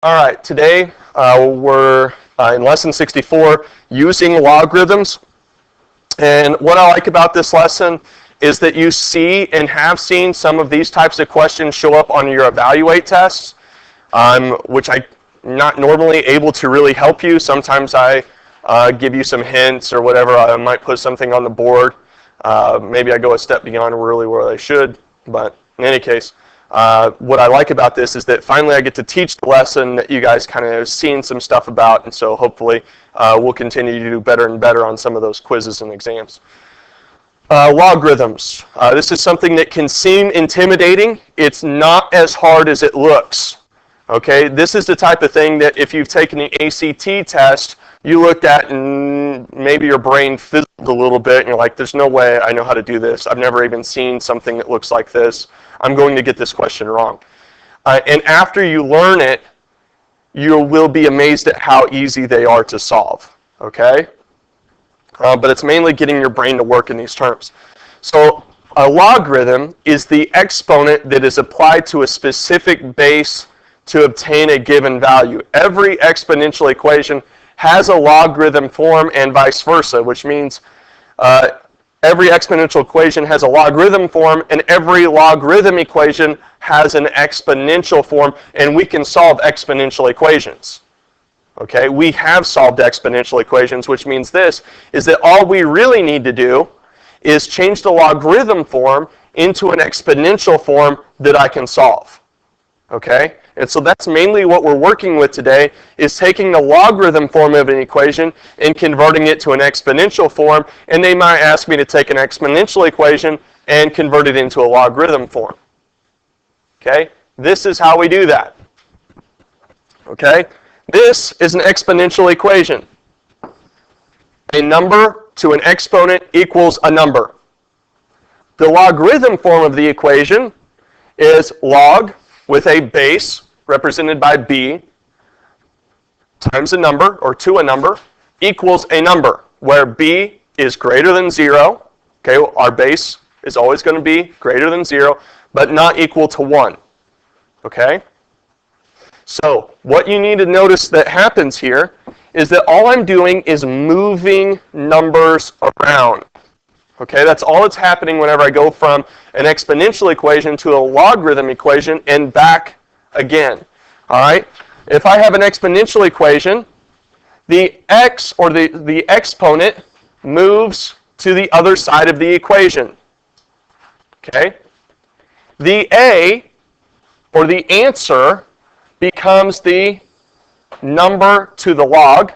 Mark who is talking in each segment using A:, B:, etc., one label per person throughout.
A: All right, today we're in lesson 64 using logarithms. And what I like about this lesson is that you see and have seen some of these types of questions show up on your evaluate tests, which I'm not normally able to really help you. Sometimes I give you some hints or whatever. I might put something on the board. Maybe I go a step beyond really where I should, but in any case, what I like about this is that finally I get to teach the lesson that you guys kind of have seen some stuff about, and so hopefully we'll continue to do better and better on some of those quizzes and exams. Logarithms. This is something that can seem intimidating. It's not as hard as it looks. Okay, this is the type of thing that if you've taken the ACT test, you looked at and maybe your brain fizzled a little bit and you're like, there's no way I know how to do this. I've never even seen something that looks like this. I'm going to get this question wrong. And after you learn it, you will be amazed at how easy they are to solve. Okay? But it's mainly getting your brain to work in these terms. So a logarithm is the exponent that is applied to a specific base to obtain a given value. Every exponential equation has a logarithm form and vice versa, which means every exponential equation has a logarithm form and every logarithm equation has an exponential form, and we can solve exponential equations. Okay, we have solved exponential equations, which means this is that all we really need to do is change the logarithm form into an exponential form that I can solve. Okay, and so that's mainly what we're working with today, is taking the logarithm form of an equation and converting it to an exponential form, and they might ask me to take an exponential equation and convert it into a logarithm form. Okay, this is how we do that. Okay, this is an exponential equation. A number to an exponent equals a number. The logarithm form of the equation is log with a base represented by b times a number, or to a number, equals a number, where b is greater than 0. Okay, our base is always going to be greater than 0, but not equal to 1. Okay? So what you need to notice that happens here is that all I'm doing is moving numbers around. Okay, that's all that's happening whenever I go from an exponential equation to a logarithm equation and back again. All right, if I have an exponential equation, the x, or the exponent, moves to the other side of the equation. Okay, the a, or the answer, becomes the number to the log,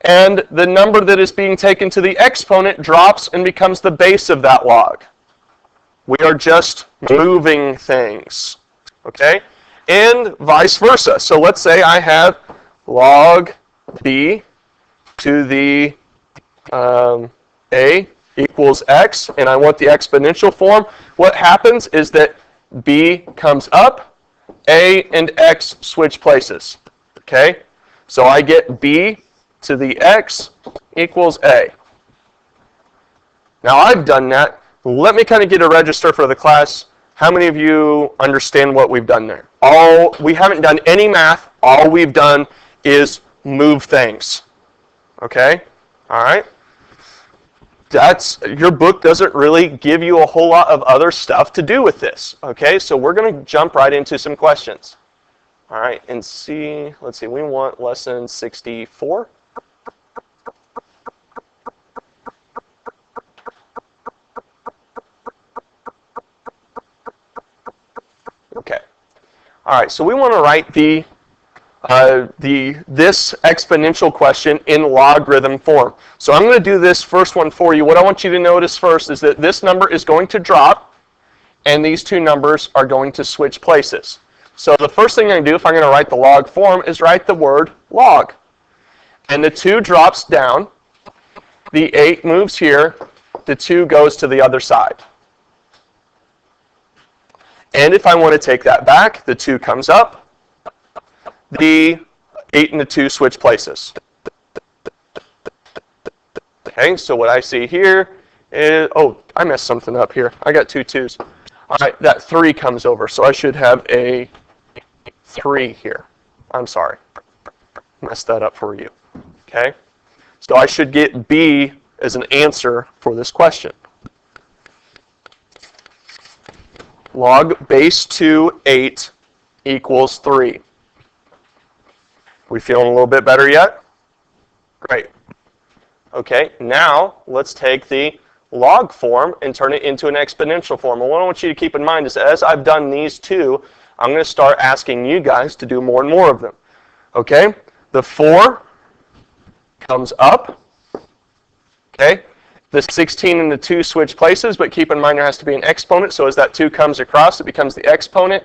A: and the number that is being taken to the exponent drops and becomes the base of that log. We are just moving things, okay? And vice versa. So let's say I have log b to the a equals x, and I want the exponential form. What happens is that b comes up, a and x switch places, okay? So I get b to the x equals a. Now I've done that. Let me kind of get a register for the class. How many of you understand what we've done there? We haven't done any math. All we've done is move things. Okay? All right? Your book doesn't really give you a whole lot of other stuff to do with this. Okay? So we're going to jump right into some questions. All right, and let's see, we want lesson 64. Okay. All right, so we want to write this exponential question in logarithm form. So I'm going to do this first one for you. What I want you to notice first is that this number is going to drop, and these two numbers are going to switch places. So the first thing I'm going to do, if I'm going to write the log form, is write the word log. And the 2 drops down, the 8 moves here, the 2 goes to the other side. And if I want to take that back, the 2 comes up, the 8 and the 2 switch places. Okay, so what I see here is, oh, I messed something up here. I got 2 2s. All right, that 3 comes over, so I should have a 3 here. I'm sorry. Messed that up for you. Okay? So I should get B as an answer for this question. Log base 2, 8 equals 3. We feeling a little bit better yet? Great. Okay, now let's take the log form and turn it into an exponential form. And what I want you to keep in mind is as I've done these two, I'm going to start asking you guys to do more and more of them. Okay, the 4 comes up. Okay, the 16 and the 2 switch places, but keep in mind there has to be an exponent, so as that 2 comes across, it becomes the exponent,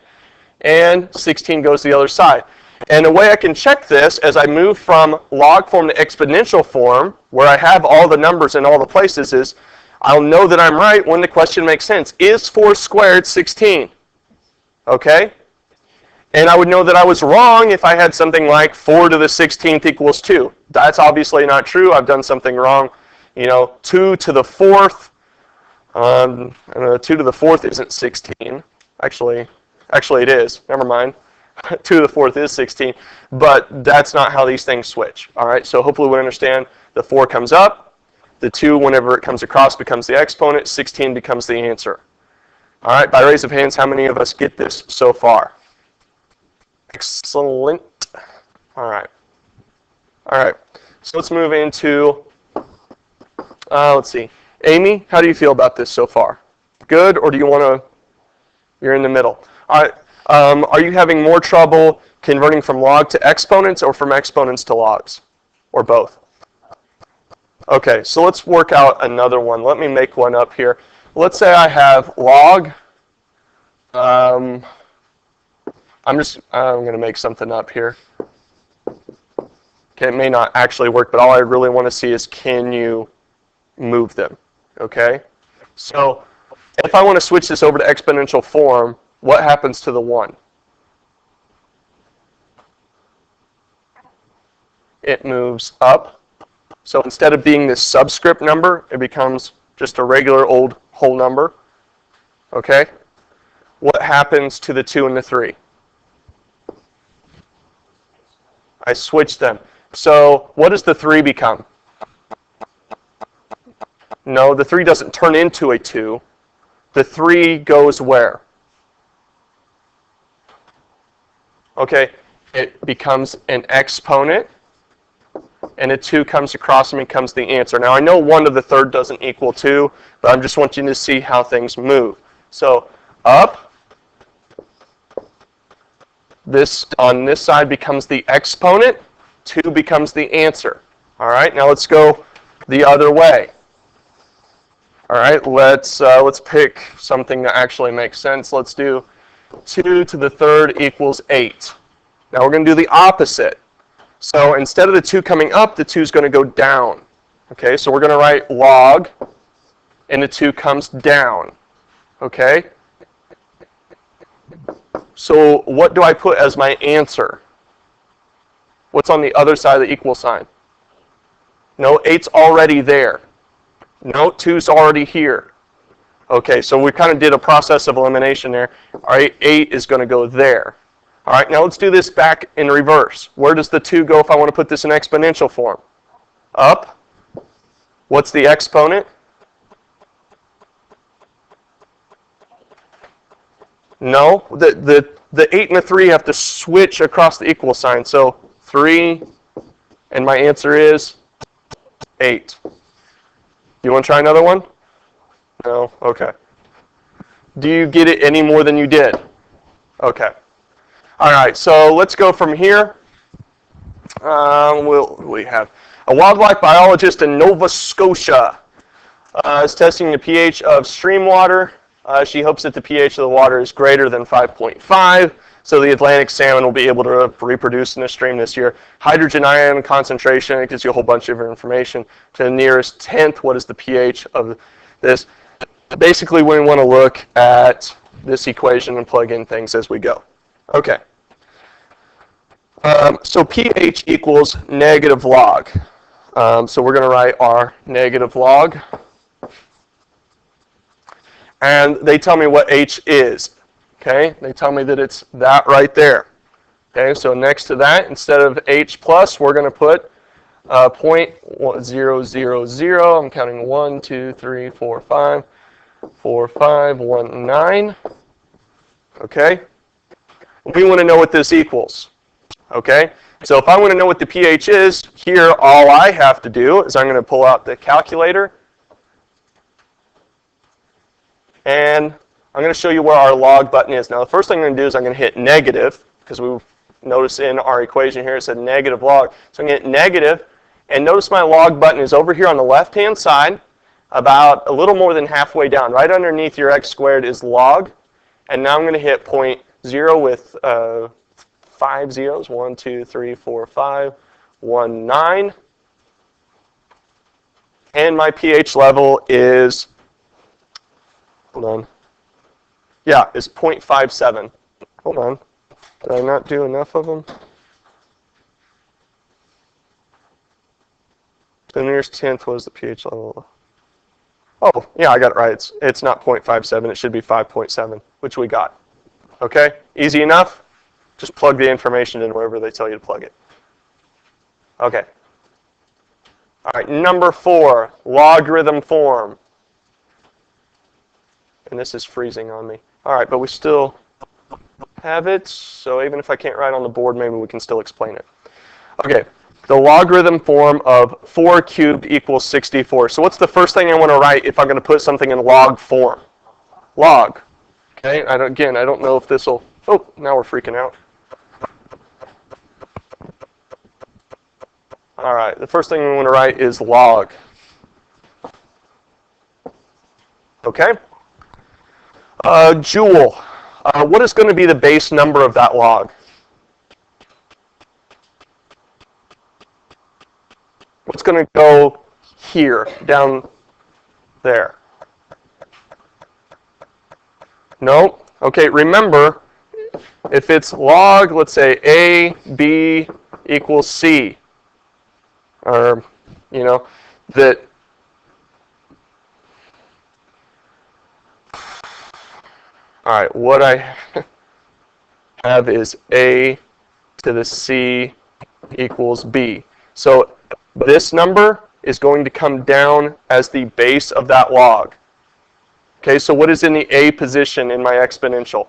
A: and 16 goes to the other side. And the way I can check this as I move from log form to exponential form, where I have all the numbers in all the places, is I'll know that I'm right when the question makes sense. Is 4 squared 16? Okay? And I would know that I was wrong if I had something like 4 to the 16th equals 2. That's obviously not true. I've done something wrong. 2 to the 4th, 2 to the 4th isn't 16. Actually it is. Never mind. 2 to the 4th is 16, but that's not how these things switch. All right, so hopefully we understand the 4 comes up, the 2, whenever it comes across, becomes the exponent, 16 becomes the answer. All right, by raise of hands, how many of us get this so far? Excellent. All right, so let's move into, let's see. Amy, how do you feel about this so far? Good, or do you want to, you're in the middle. All right. Are you having more trouble converting from log to exponents or from exponents to logs? Or both? Okay, so let's work out another one. Let me make one up here. Let's say I have log. I'm going to make something up here. Okay, it may not actually work, but all I really want to see is can you move them? Okay? So if I want to switch this over to exponential form, what happens to the 1? It moves up. So instead of being this subscript number, it becomes just a regular old whole number. Okay? What happens to the 2 and the 3? I switch them. So what does the 3 become? No, the 3 doesn't turn into a 2. The 3 goes where? Okay, it becomes an exponent, and a 2 comes across and becomes the answer. Now, I know 1 to the 3rd doesn't equal 2, but I'm just wanting to see how things move. So, up, this on this side becomes the exponent, 2 becomes the answer. All right, now let's go the other way. All right, let's pick something that actually makes sense. Let's do 2 to the 3rd equals 8. Now we're going to do the opposite. So instead of the 2 coming up, the 2 is going to go down. Okay, so we're going to write log, and the 2 comes down. Okay? So what do I put as my answer? What's on the other side of the equal sign? No, 8's already there. No, 2's already here. Okay, so we kind of did a process of elimination there. All right, 8 is going to go there. All right, now let's do this back in reverse. Where does the 2 go if I want to put this in exponential form? Up. What's the exponent? No, the 8 and the 3 have to switch across the equal sign. So 3, and my answer is 8. You want to try another one? No? Okay. Do you get it any more than you did? Okay. All right, so let's go from here. We have a wildlife biologist in Nova Scotia is testing the pH of stream water. She hopes that the pH of the water is greater than 5.5, so the Atlantic salmon will be able to reproduce in the stream this year. Hydrogen ion concentration, it gives you a whole bunch of information. To the nearest tenth, what is the pH of this? Basically, we want to look at this equation and plug in things as we go. Okay. So pH equals negative log. So we're going to write our negative log. And they tell me what H is. Okay? They tell me that it's that right there. Okay, so next to that, instead of h plus, we're going to put 0.000. I'm counting 1, 2, 3, 4, 5, 4, 5, 1, 9. Okay? We want to know what this equals. Okay? So if I want to know what the pH is, here all I have to do is I'm going to pull out the calculator. And I'm going to show you where our log button is. Now the first thing I'm going to do is I'm going to hit negative, because we notice in our equation here it said negative log. So I'm going to hit negative, and notice my log button is over here on the left-hand side, about a little more than halfway down. Right underneath your x squared is log. And now I'm going to hit 0.0 with 5 zeros. 1, 2, 3, 4, 5, 1, 9. And my pH level is, hold on. Yeah, it's 0.57. Hold on. Did I not do enough of them? The nearest tenth was the pH level. Oh, yeah, I got it right. It's not 0.57. It should be 5.7, which we got. Okay? Easy enough? Just plug the information in wherever they tell you to plug it. Okay. All right, number 4, logarithm form. And this is freezing on me. All right, but we still have it, so even if I can't write on the board, maybe we can still explain it. Okay, the logarithm form of 4 cubed equals 64. So what's the first thing I want to write if I'm going to put something in log form? Log. Okay, I don't know if this will, oh, now we're freaking out. All right, the first thing we want to write is log. Okay? Joule. What is going to be the base number of that log? What's going to go here, down there? No? Okay, remember, if it's log, let's say A, B equals C, or, you know, that, all right, what I have is A to the C equals B. So this number is going to come down as the base of that log. Okay, so what is in the A position in my exponential?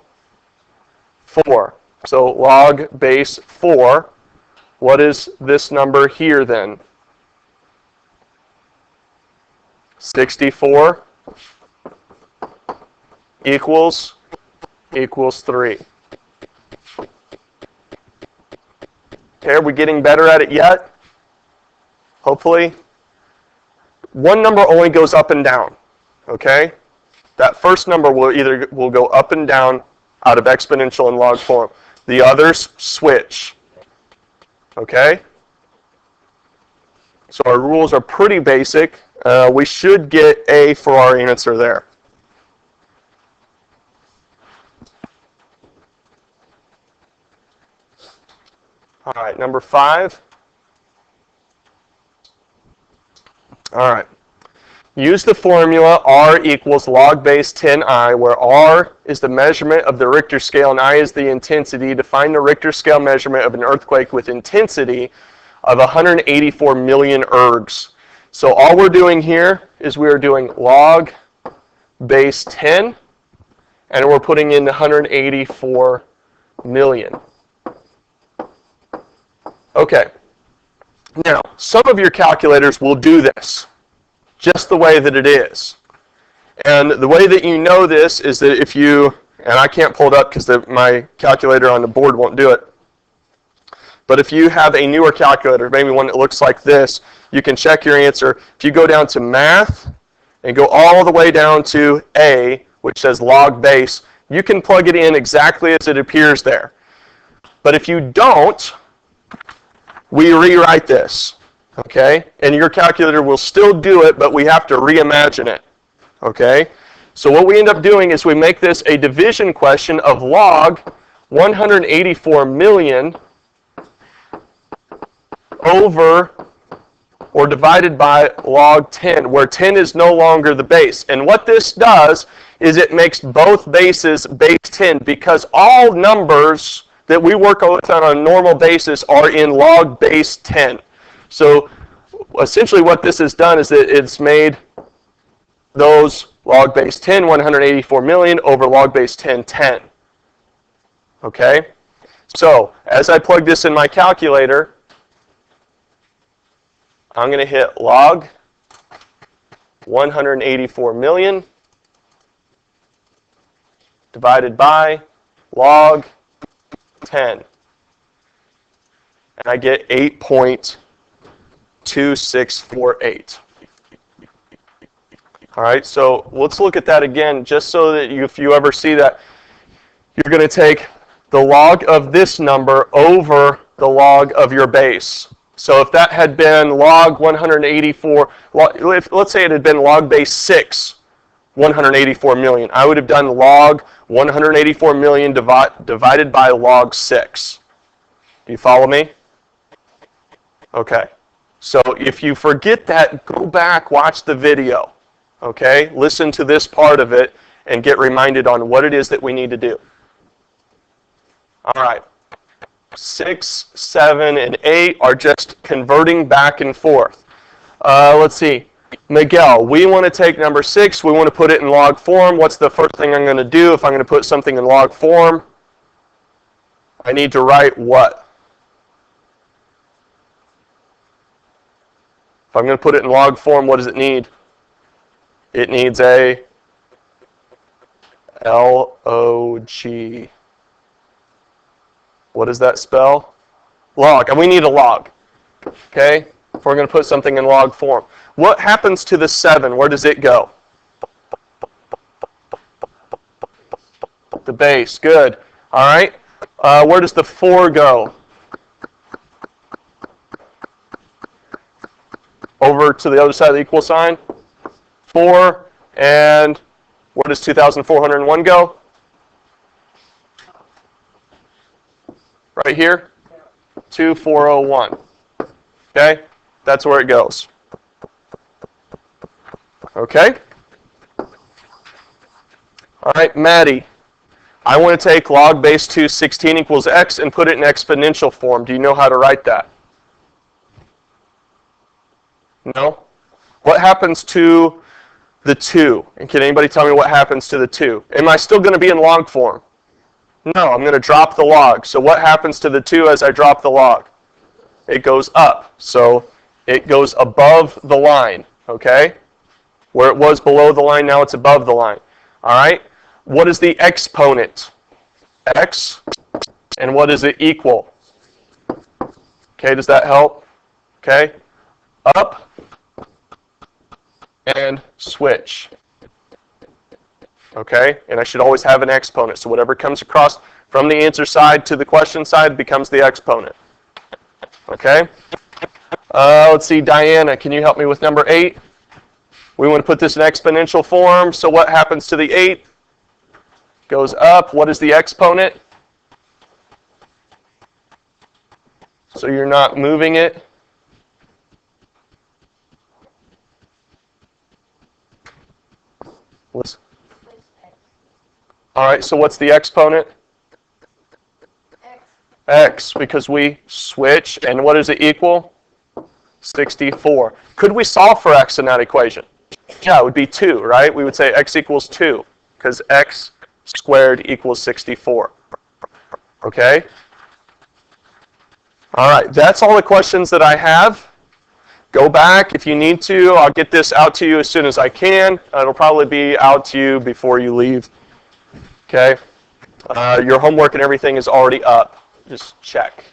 A: 4. So log base 4. What is this number here then? 64 equals 3. Okay, are we getting better at it yet? Hopefully. One number only goes up and down. Okay? That first number will go up and down out of exponential and log form. The others switch. Okay? So our rules are pretty basic. We should get A for our answer there. All right, number 5. All right. Use the formula R equals log base 10I, where R is the measurement of the Richter scale and I is the intensity, to find the Richter scale measurement of an earthquake with intensity of 184 million ergs. So all we're doing here is we are doing log base 10, and we're putting in 184 million. Okay. Now, some of your calculators will do this just the way that it is. And the way that you know this is that if you, and I can't pull it up because my calculator on the board won't do it, but if you have a newer calculator, maybe one that looks like this, you can check your answer. If you go down to math and go all the way down to A, which says log base, you can plug it in exactly as it appears there. But if you don't, we rewrite this. Okay? And your calculator will still do it, but we have to reimagine it. Okay? So what we end up doing is we make this a division question of log 184 million over or divided by log 10, where 10 is no longer the base. And what this does is it makes both bases base 10, because all numbers that we work with on a normal basis are in log base 10. So essentially what this has done is that it's made those log base 10, 184 million over log base 10, 10. Okay? So as I plug this in my calculator, I'm going to hit log 184 million divided by log 10. And I get 8.2648. All right, so let's look at that again, just so that if you ever see that, you're going to take the log of this number over the log of your base. So if that had been log 184, let's say it had been log base 6, 184 million, I would have done log 184 million divided by log 6. Do you follow me? Okay. So if you forget that, go back, watch the video. Okay? Listen to this part of it and get reminded on what it is that we need to do. All right. 6, 7, and 8 are just converting back and forth. Let's see. Miguel, we want to take number 6. We want to put it in log form. What's the first thing I'm going to do if I'm going to put something in log form? I need to write what? If I'm going to put it in log form, what does it need? It needs a L-O-G. What does that spell? Log. And we need a log. Okay? If we're going to put something in log form. What happens to the 7? Where does it go? The base. Good. All right. Where does the 4 go? Over to the other side of the equal sign. 4. And where does 2,401 go? Right here. 2,401. Okay? That's where it goes. Okay? All right, Maddie. I want to take log base 2, 16 equals x and put it in exponential form. Do you know how to write that? No? What happens to the 2? And can anybody tell me what happens to the 2? Am I still going to be in log form? No, I'm going to drop the log. So what happens to the 2 as I drop the log? It goes up. So it goes above the line, okay? Where it was below the line, now it's above the line. All right? What is the exponent? X. And what is it equal? Okay, does that help? Okay? Up and switch. Okay? And I should always have an exponent. So whatever comes across from the answer side to the question side becomes the exponent. Okay? Let's see, Diana, can you help me with number 8? We want to put this in exponential form. So what happens to the 8? Goes up. What is the exponent? So you're not moving it. All right, so what's the exponent? X, because we switch. And what does it equal? 64. Could we solve for x in that equation? Yeah, it would be 2, right? We would say x equals 2, because x squared equals 64. Okay? All right, that's all the questions that I have. Go back if you need to. I'll get this out to you as soon as I can. It'll probably be out to you before you leave. Okay? Your homework and everything is already up. Just check.